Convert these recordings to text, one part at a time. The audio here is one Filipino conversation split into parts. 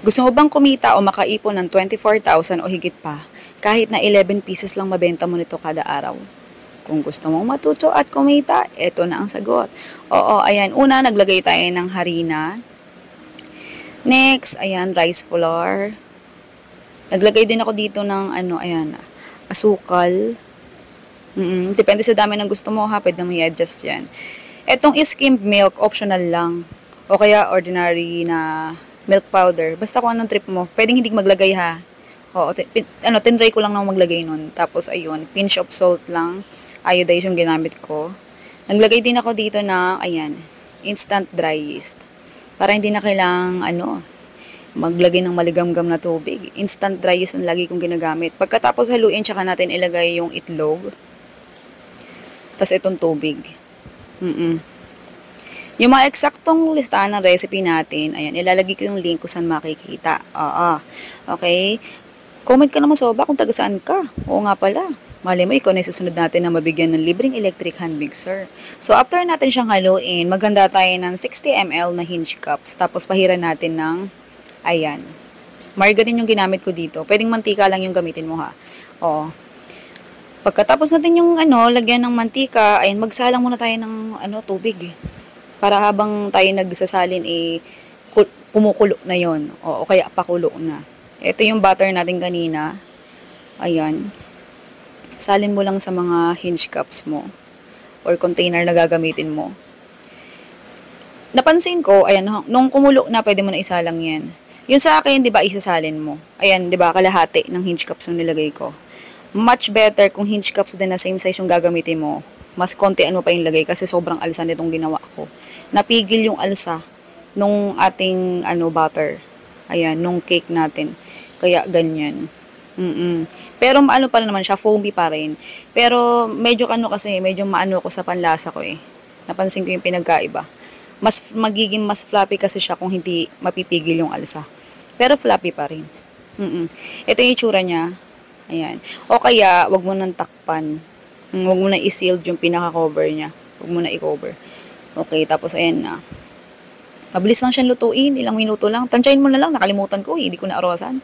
Gusto mo bang kumita o makaipon ng 24,000 o higit pa kahit na 11 pieces lang mabenta mo nito kada araw? Kung gusto mong matuto at kumita, eto na ang sagot. Oo, ayan. Una, naglagay tayo ng harina. Next, ayan, rice flour. Naglagay din ako dito ng ayan, asukal. Depende sa dami ng gusto mo ha, pwede mo i-adjust yan. Etong skimmed milk, optional lang. O kaya ordinary na milk powder. Basta kung anong trip mo. Pwedeng hindi maglagay ha. Oo, tinry ko lang na maglagay nun. Tapos ayun, pinch of salt lang. Iodized yung ginamit ko. Naglagay din ako dito na, ayan, instant dry yeast. Para hindi na kailangang, maglagay ng maligamgam na tubig. Instant dry yeast ang lagi kong ginagamit. Pagkatapos haluin, tsaka natin ilagay yung itlog. Tapos itong tubig. Yung mga eksaktong listahan ng recipe natin, ayan, ilalagay ko yung link kung saan makikita. Okay? Comment ka naman sa baba kung taga saan ka. Oo nga pala. Mali mo, ikaw na susunod natin na mabigyan ng libreng electric hand mixer. So, after natin siyang haluin, maganda tayo ng 60 ml na hinge cups. Tapos, pahiran natin ng, ayan, margarine yung ginamit ko dito. Pwedeng mantika lang yung gamitin mo ha. Oo. Pagkatapos natin yung, lagyan ng mantika, ayan, magsalang muna tayo ng, tubig. Para habang tayo nagsasalin, pumukulo na yon. O kaya pakulo na. Ito yung butter natin kanina. Ayan. Salin mo lang sa mga hinge cups mo or container na gagamitin mo. Napansin ko, ayan, nung kumulo na, pwede mo na isalang yan. Yun sa akin, di ba, isasalin mo. Ayan, di ba, kalahati ng hinge cups yung nilagay ko. Much better kung hinge cups din na same size yung gagamitin mo. Mas kontian mo pa yung lagay kasi sobrang alsa nitong ginawa ko. Napigil yung alsa nung ating, butter. Ayan, nung cake natin. Kaya, ganyan. Pero maano pa naman siya, foamy pa rin. Pero medyo medyo maano ko sa panlasa ko eh. Napansin ko yung pinagkaiba. Magiging mas floppy kasi siya kung hindi mapipigil yung alsa. Pero floppy pa rin. Ito yung itsura niya. Ayan. O kaya, wag mo nang takpan. Wag mo na i-sealed yung pinaka-cover niya. Wag mo na i-cover. Okay, tapos ayan na. Mabilis lang siyang lutuin, ilang minuto lang. Tansyahin mo na lang, nakalimutan ko, hindi ko na arawasan.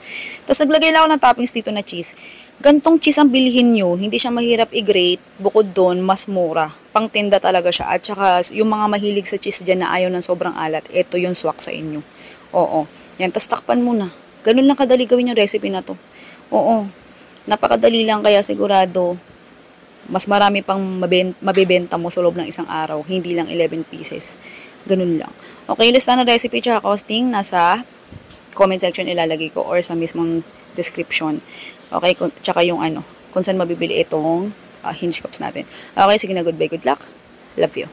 Tapos naglagay lang ako ng toppings dito na cheese. Gantong cheese ang bilihin nyo, hindi siya mahirap i-grate. Bukod doon, mas mura. Pangtinda talaga siya. At saka, yung mga mahilig sa cheese dyan na ayaw ng sobrang alat, ito yung swak sa inyo. Oo. Yan, tapos takpan mo na. Ganun lang kadali gawin yung recipe na to. Oo. Napakadali lang, kaya sigurado, mas marami pang mabibenta mo sa loob ng isang araw. Hindi lang 11 pieces. Ganun lang. Okay, lista ng recipe tsaka costing nasa comment section ilalagay ko or sa mismong description. Okay, tsaka yung kung saan mabibili itong hinge cups natin. Okay, sige na, goodbye, good luck. Love you.